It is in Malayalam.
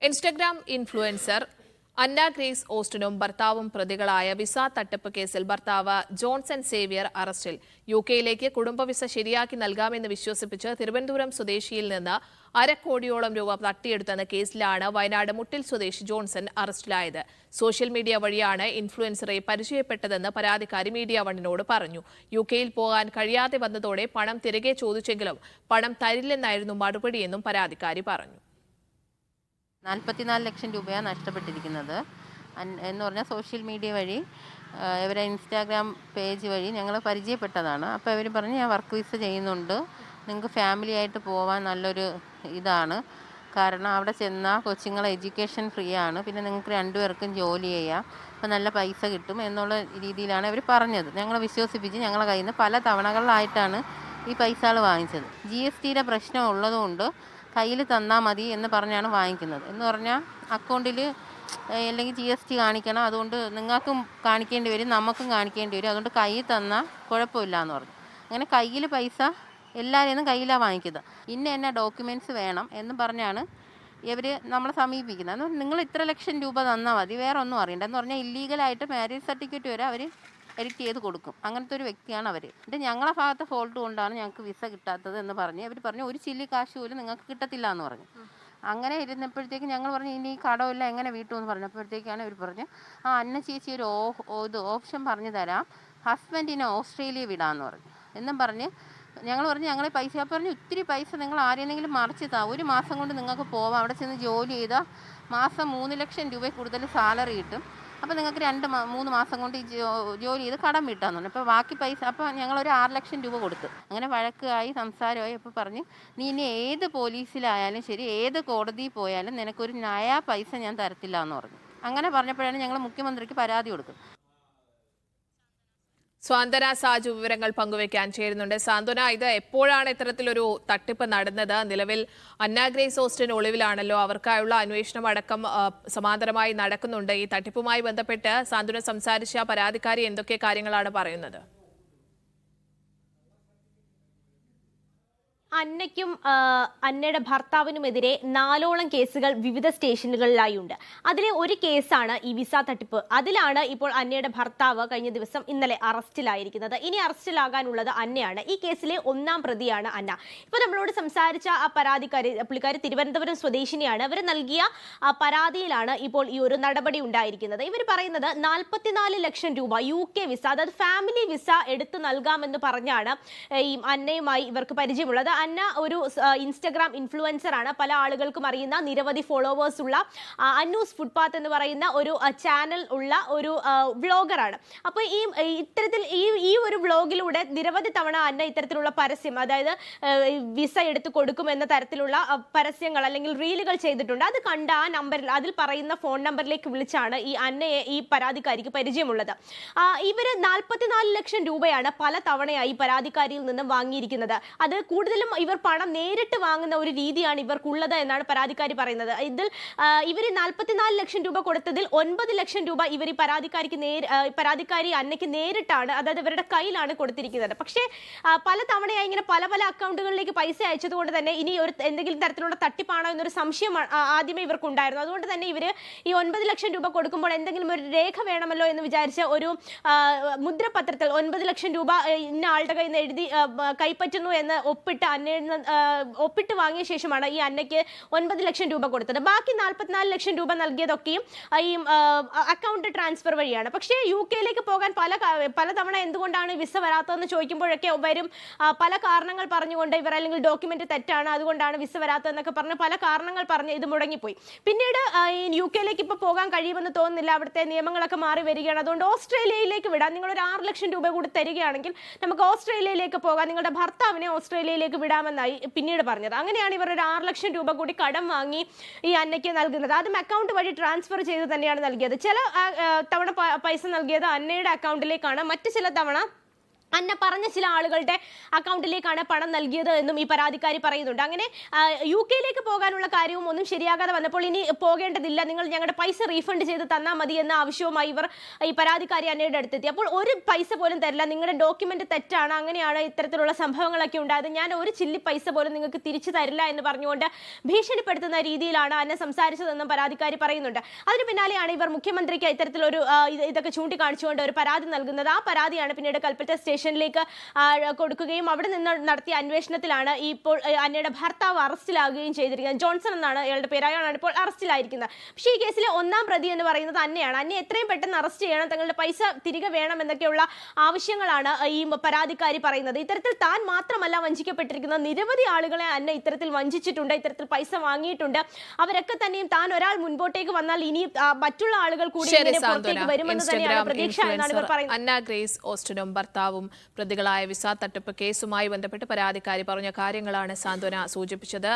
ഇൻസ്റ്റഗ്രാം ഇൻഫ്ലുവൻസർ അന്ന ഗ്രേസ് ഓസ്റ്റിനും ഭർത്താവും പ്രതികളായ വിസ തട്ടിപ്പ് കേസിൽ ഭർത്താവ് ജോൺസൺ സേവ്യർ അറസ്റ്റിൽ. യുകെയിലേക്ക് കുടുംബ വിസ ശരിയാക്കി നൽകാമെന്ന് വിശ്വസിപ്പിച്ച് തിരുവനന്തപുരം സ്വദേശിയിൽ നിന്ന് അരക്കോടിയോളം രൂപ തട്ടിയെടുത്തെന്ന കേസിലാണ് വയനാട് മുട്ടിൽ സ്വദേശി ജോൺസൺ അറസ്റ്റിലായത്. സോഷ്യൽ മീഡിയ വഴിയാണ് ഇൻഫ്ലുവൻസറെ പരിചയപ്പെട്ടതെന്ന് പരാതിക്കാരി മീഡിയ വണ്ണിനോട് പറഞ്ഞു. യുകെയിൽ പോകാൻ കഴിയാതെ വന്നതോടെ പണം തിരികെ ചോദിച്ചെങ്കിലും പണം തരില്ലെന്നായിരുന്നു മറുപടിയെന്നും പരാതിക്കാരി പറഞ്ഞു. 44 ലക്ഷം രൂപയാണ് നഷ്ടപ്പെട്ടിരിക്കുന്നത് എന്ന് പറഞ്ഞാൽ സോഷ്യൽ മീഡിയ വഴി ഇവരെ ഇൻസ്റ്റാഗ്രാം പേജ് വഴി ഞങ്ങൾ പരിചയപ്പെട്ടതാണ്. അപ്പോൾ ഇവർ പറഞ്ഞ് ഞാൻ വർക്ക് വിസ ചെയ്യുന്നുണ്ട്, നിങ്ങൾക്ക് ഫാമിലി ആയിട്ട് പോകാൻ നല്ലൊരു ഇതാണ്, കാരണം അവിടെ ചെന്നാൽ കൊച്ചുങ്ങളെ എഡ്യൂക്കേഷൻ ഫ്രീ ആണ്, പിന്നെ നിങ്ങൾക്ക് രണ്ടുപേർക്കും ജോലി ചെയ്യാം, അപ്പോൾ നല്ല പൈസ കിട്ടും എന്നുള്ള രീതിയിലാണ് ഇവർ പറഞ്ഞത്. ഞങ്ങളെ വിശ്വസിപ്പിച്ച് ഞങ്ങളെ കയ്യിൽ നിന്ന് പല തവണകളിലായിട്ടാണ് ഈ പൈസകൾ വാങ്ങിച്ചത്. GSTയുടെ പ്രശ്നം ഉള്ളതുകൊണ്ട് കയ്യിൽ തന്നാൽ മതി എന്ന് പറഞ്ഞാണ് വാങ്ങിക്കുന്നത്. എന്ന് പറഞ്ഞാൽ അക്കൗണ്ടിൽ അല്ലെങ്കിൽ GST കാണിക്കണം, അതുകൊണ്ട് നിങ്ങൾക്കും കാണിക്കേണ്ടി വരും നമുക്കും കാണിക്കേണ്ടി വരും, അതുകൊണ്ട് കയ്യിൽ തന്നാൽ കുഴപ്പമില്ല എന്ന് പറഞ്ഞു. അങ്ങനെ കയ്യിൽ പൈസ എല്ലാവരെയും കയ്യിലാണ് വാങ്ങിക്കുന്നത്. ഇന്ന ഡോക്യുമെൻറ്റ്സ് വേണം എന്ന് പറഞ്ഞാണ് ഇവർ നമ്മളെ സമീപിക്കുന്നത്. നിങ്ങൾ ഇത്ര ലക്ഷം രൂപ തന്നാൽ മതി, വേറെ ഒന്നും അറിയണ്ട എന്ന് പറഞ്ഞാൽ ഇല്ലീഗലായിട്ട് മാരേജ് സർട്ടിഫിക്കറ്റ് വരെ അവർ എഡിറ്റ് ചെയ്ത് കൊടുക്കും. അങ്ങനത്തെ ഒരു വ്യക്തിയാണ് അവർ. എന്നിട്ട് ഞങ്ങളെ ഭാഗത്തെ ഫോൾട്ട് കൊണ്ടാണ് ഞങ്ങൾക്ക് വിസ കിട്ടാത്തത് എന്ന് പറഞ്ഞ് അവർ പറഞ്ഞു ഒരു ചില്ലി കാശ് പോലും നിങ്ങൾക്ക് കിട്ടത്തില്ല എന്ന് പറഞ്ഞു. അങ്ങനെ ഇരുന്നപ്പോഴത്തേക്ക് ഞങ്ങൾ പറഞ്ഞു ഇനി ഈ കടമില്ല എങ്ങനെ വീട്ടുമെന്ന് പറഞ്ഞപ്പോഴത്തേക്കാണ് ഇവർ പറഞ്ഞു അന്ന ചേച്ചി ഒരു ഓപ്ഷൻ പറഞ്ഞു തരാം, ഹസ്ബൻഡിനെ ഓസ്ട്രേലിയ വിടാമെന്ന് പറഞ്ഞു. എന്നും പറഞ്ഞ് ഞങ്ങൾ പറഞ്ഞു ഞങ്ങളെ പൈസ പറഞ്ഞു ഒത്തിരി പൈസ നിങ്ങൾ ആരെയെങ്കിലും മറിച്ച് താ, ഒരു മാസം കൊണ്ട് നിങ്ങൾക്ക് പോവാം, അവിടെ ചെന്ന് ജോലി ചെയ്താൽ മാസം 3 ലക്ഷം രൂപ കൂടുതൽ സാലറി കിട്ടും, അപ്പോൾ നിങ്ങൾക്ക് 2-3 മാസം കൊണ്ട് ഈ ജോലി ചെയ്ത് കടം വീട്ടാന്ന് പറഞ്ഞു. അപ്പോൾ ബാക്കി പൈസ അപ്പോൾ ഞങ്ങളൊരു 6 ലക്ഷം രൂപ കൊടുത്തു. അങ്ങനെ വഴക്കായി സംസാരമായി. അപ്പോൾ പറഞ്ഞു നീ ഇനി ഏത് പോലീസിലായാലും ശരി ഏത് കോടതിയിൽ പോയാലും നിനക്കൊരു നയാ പൈസ ഞാൻ തരത്തില്ല എന്ന് പറഞ്ഞു. അങ്ങനെ പറഞ്ഞപ്പോഴാണ് ഞങ്ങൾ മുഖ്യമന്ത്രിക്ക് പരാതി കൊടുക്കുന്നത്. സ്വാന്തന സാജു വിവരങ്ങൾ പങ്കുവയ്ക്കാൻ ചേരുന്നുണ്ട്. സാന്ത്വന, ഇത് എപ്പോഴാണ് ഇത്തരത്തിലൊരു തട്ടിപ്പ് നടന്നത്? നിലവിൽ അന്ന ഗ്രേസ് ഓസ്റ്റിൻ ഒളിവിലാണല്ലോ, അവർക്കായുള്ള അന്വേഷണം അടക്കം സമാന്തരമായി നടക്കുന്നുണ്ട്. ഈ തട്ടിപ്പുമായി ബന്ധപ്പെട്ട് സാന്ത്വന സംസാരിച്ച പരാതിക്കാരി എന്തൊക്കെ കാര്യങ്ങളാണ് പറയുന്നത്? അന്നയ്ക്കും അന്നയുടെ ഭർത്താവിനുമെതിരെ 4ഓളം കേസുകൾ വിവിധ സ്റ്റേഷനുകളിലായി ഉണ്ട്. അതിലെ ഒരു കേസാണ് ഈ വിസ തട്ടിപ്പ്. അതിലാണ് ഇപ്പോൾ അന്നയുടെ ഭർത്താവ് കഴിഞ്ഞ ദിവസം ഇന്നലെ അറസ്റ്റിലായിരിക്കുന്നത്. ഇനി അറസ്റ്റിലാകാനുള്ളത് അന്നയാണ്. ഈ കേസിലെ 1ാം പ്രതിയാണ് അന്ന. ഇപ്പോൾ നമ്മളോട് സംസാരിച്ച ആ പുള്ളിക്കാരി തിരുവനന്തപുരം സ്വദേശിനിയാണ്. അവർ നൽകിയ പരാതിയിലാണ് ഇപ്പോൾ ഈ ഒരു നടപടി ഉണ്ടായിരിക്കുന്നത്. ഇവർ പറയുന്നത് 44 ലക്ഷം രൂപ UK വിസ, അതായത് ഫാമിലി വിസ എടുത്തു നൽകാമെന്ന് പറഞ്ഞാണ് ഈ അന്നയുമായി ഇവർക്ക് പരിചയമുള്ളത്. അന്ന ഒരു ഇൻസ്റ്റഗ്രാം ഇൻഫ്ലുവൻസർ ആണ്. പല ആളുകൾക്കും അറിയുന്ന നിരവധി ഫോളോവേഴ്സ് ഉള്ള അന്നൂസ് ഫുട്പാത്ത് എന്ന് പറയുന്ന ഒരു ചാനൽ ഉള്ള ഒരു വ്ളോഗറാണ്. അപ്പോൾ ഇത്തരത്തിൽ ഈ ഒരു വ്ളോഗിലൂടെ നിരവധി തവണ അന്ന ഇത്തരത്തിലുള്ള പരസ്യം, അതായത് വിസ എടുത്തു കൊടുക്കുമെന്ന തരത്തിലുള്ള പരസ്യങ്ങൾ അല്ലെങ്കിൽ റീലുകൾ ചെയ്തിട്ടുണ്ട്. അത് കണ്ട ആ നമ്പറിൽ അതിൽ പറയുന്ന ഫോൺ നമ്പറിലേക്ക് വിളിച്ചാണ് ഈ അന്നയെ ഈ പരാതിക്കാരിക്ക് പരിചയമുള്ളത്. ഇവര് 44 ലക്ഷം രൂപയാണ് പല തവണയായി പരാതിക്കാരിയിൽ നിന്നും വാങ്ങിയിരിക്കുന്നത്. അത് കൂടുതലും ഇവർ പണം നേരിട്ട് വാങ്ങുന്ന ഒരു രീതിയാണ് ഇവർക്കുള്ളത് എന്നാണ് പരാതിക്കാരി പറയുന്നത്. ഇതിൽ ഇവർ 44 ലക്ഷം രൂപ കൊടുത്തതിൽ 9 ലക്ഷം രൂപ ഇവർ ഈ പരാതിക്കാരി അന്നയ്ക്ക് നേരിട്ടാണ്, അതായത് ഇവരുടെ കയ്യിലാണ് കൊടുത്തിരിക്കുന്നത്. പക്ഷേ പല തവണയായി ഇങ്ങനെ പല അക്കൗണ്ടുകളിലേക്ക് പൈസ അയച്ചതുകൊണ്ട് തന്നെ ഇനി എന്തെങ്കിലും തരത്തിലുള്ള തട്ടിപ്പാണോ എന്നൊരു സംശയം ആദ്യമേ ഇവർക്കുണ്ടായിരുന്നു. അതുകൊണ്ട് തന്നെ ഇവർ ഈ 9 ലക്ഷം രൂപ കൊടുക്കുമ്പോൾ എന്തെങ്കിലും ഒരു രേഖ വേണമല്ലോ എന്ന് വിചാരിച്ച് ഒരു മുദ്രപത്രത്തിൽ 9 ലക്ഷം രൂപ ഇന്ന ആളുടെ കയ്യിൽ നിന്ന് എഴുതി കൈപ്പറ്റുന്നു എന്ന് ഒപ്പിട്ട് വാങ്ങിയ ശേഷമാണ് ഈ അന്നയ്ക്ക് 9 ലക്ഷം രൂപ കൊടുത്തത്. ബാക്കി 44 ലക്ഷം രൂപ നൽകിയതൊക്കെയും ഈ അക്കൗണ്ട് ട്രാൻസ്ഫർ വഴിയാണ്. പക്ഷേ UK പോകാൻ പല തവണ എന്തുകൊണ്ടാണ് വിസ വരാത്തതെന്ന് ചോദിക്കുമ്പോഴൊക്കെ വരും പല കാരണങ്ങൾ പറഞ്ഞുകൊണ്ട് ഇവർ, അല്ലെങ്കിൽ ഡോക്യുമെന്റ് തെറ്റാണ് അതുകൊണ്ടാണ് വിസ വരാത്തതെന്നൊക്കെ പറഞ്ഞ് പല കാരണങ്ങൾ പറഞ്ഞ് ഇത് മുടങ്ങിപ്പോയി. പിന്നീട് UK ഇപ്പോൾ പോകാൻ കഴിയുമെന്ന് തോന്നുന്നില്ല, അവിടുത്തെ നിയമങ്ങളൊക്കെ മാറി വരികയാണ്, അതുകൊണ്ട് ഓസ്ട്രേലിയയിലേക്ക് വിടാം, നിങ്ങളൊരു 6 ലക്ഷം രൂപ കൂടി തരികയാണെങ്കിൽ നമുക്ക് ഓസ്ട്രേലിയയിലേക്ക് പോകാം, നിങ്ങളുടെ ഭർത്താവിനെ ഓസ്ട്രേലിയയിലേക്ക് വിടാമെന്നായി പിന്നീട് പറഞ്ഞത്. അങ്ങനെയാണ് ഇവർ ഒരു 6 ലക്ഷം രൂപ കൂടി കടം വാങ്ങി ഈ അന്നയ്ക്ക് നൽകുന്നത്. അതും അക്കൗണ്ട് വഴി ട്രാൻസ്ഫർ ചെയ്ത് തന്നെയാണ് നൽകിയത്. ചില തവണ പൈസ നൽകിയത് അന്നയുടെ അക്കൗണ്ടിലേക്കാണ്, മറ്റു ചില തവണ അന്ന പറഞ്ഞ ചില ആളുകളുടെ അക്കൗണ്ടിലേക്കാണ് പണം നൽകിയത് എന്നും ഈ പരാതിക്കാരി പറയുന്നുണ്ട്. അങ്ങനെ UK പോകാനുള്ള കാര്യവും ഒന്നും ശരിയാകാതെ വന്നപ്പോൾ ഇനി പോകേണ്ടതില്ല, നിങ്ങൾ ഞങ്ങളുടെ പൈസ റീഫണ്ട് ചെയ്ത് തന്നാൽ മതി എന്ന ആവശ്യവുമായി ഇവർ ഈ പരാതിക്കാരി അന്നയുടെ അടുത്തെത്തി. അപ്പോൾ ഒരു പൈസ പോലും തരില്ല, നിങ്ങളുടെ ഡോക്യുമെന്റ് തെറ്റാണ്, അങ്ങനെയാണ് ഇത്തരത്തിലുള്ള സംഭവങ്ങളൊക്കെ ഉണ്ടായത്, ഞാൻ ഒരു ചില്ലി പൈസ പോലും നിങ്ങൾക്ക് തിരിച്ചു തരില്ല എന്ന് പറഞ്ഞുകൊണ്ട് ഭീഷണിപ്പെടുത്തുന്ന രീതിയിലാണ് അന്ന സംസാരിച്ചതെന്നും പരാതിക്കാരി പറയുന്നുണ്ട്. അതിന് പിന്നാലെയാണ് ഇവർ മുഖ്യമന്ത്രിക്ക് ഇത്തരത്തിലൊരു ഇതൊക്കെ ചൂണ്ടിക്കാണിച്ചുകൊണ്ട് ഒരു പരാതി നൽകുന്നത്. ആ പരാതിയാണ് പിന്നീട് കൽപ്പറ്റ സ്റ്റേഷനിലേക്ക് കൊടുക്കുകയും അവിടെ നിന്ന് നടത്തിയ അന്വേഷണത്തിലാണ് ഇപ്പോൾ അന്നയുടെ ഭർത്താവ് അറസ്റ്റിലാകുകയും ചെയ്തിരിക്കുന്നത്. ജോൺസൺ എന്നാണ് അയാളുടെ പേര്, അയാളാണ് ഇപ്പോൾ അറസ്റ്റിലായിരിക്കുന്നത്. പക്ഷേ ഈ കേസിലെ ഒന്നാം പ്രതി എന്ന് പറയുന്നത് അന്നയാണ്. അന്നെ എത്രയും പെട്ടെന്ന് അറസ്റ്റ് ചെയ്യണം, തങ്ങളുടെ പൈസ തിരികെ വേണം എന്നൊക്കെയുള്ള ആവശ്യങ്ങളാണ് ഈ പരാതിക്കാരി പറയുന്നത്. ഇത്തരത്തിൽ താൻ മാത്രമല്ല വഞ്ചിക്കപ്പെട്ടിരിക്കുന്ന നിരവധി ആളുകളെ അന്ന ഇത്തരത്തിൽ വഞ്ചിച്ചിട്ടുണ്ട്, ഇത്തരത്തിൽ പൈസ വാങ്ങിയിട്ടുണ്ട്. അവരൊക്കെ തന്നെയും താൻ ഒരാൾ മുൻപോട്ടേക്ക് വന്നാൽ ഇനി മറ്റുള്ള ആളുകൾ കൂടി പുറത്തേക്ക് വരുമെന്ന് തന്നെയാണ് പ്രതീക്ഷ എന്നാണ് ഇവർ പറയുന്നത്. അന്ന ഗ്രേസ് ഓസ്റ്റിനും ഭർത്താവും പ്രതികളായ വിസ തട്ടിപ്പ് കേസുമായി ബന്ധപ്പെട്ട് പരാതിക്കാരി പറഞ്ഞ കാര്യങ്ങളാണ് സാന്ത്വന സൂചിപ്പിച്ചത്.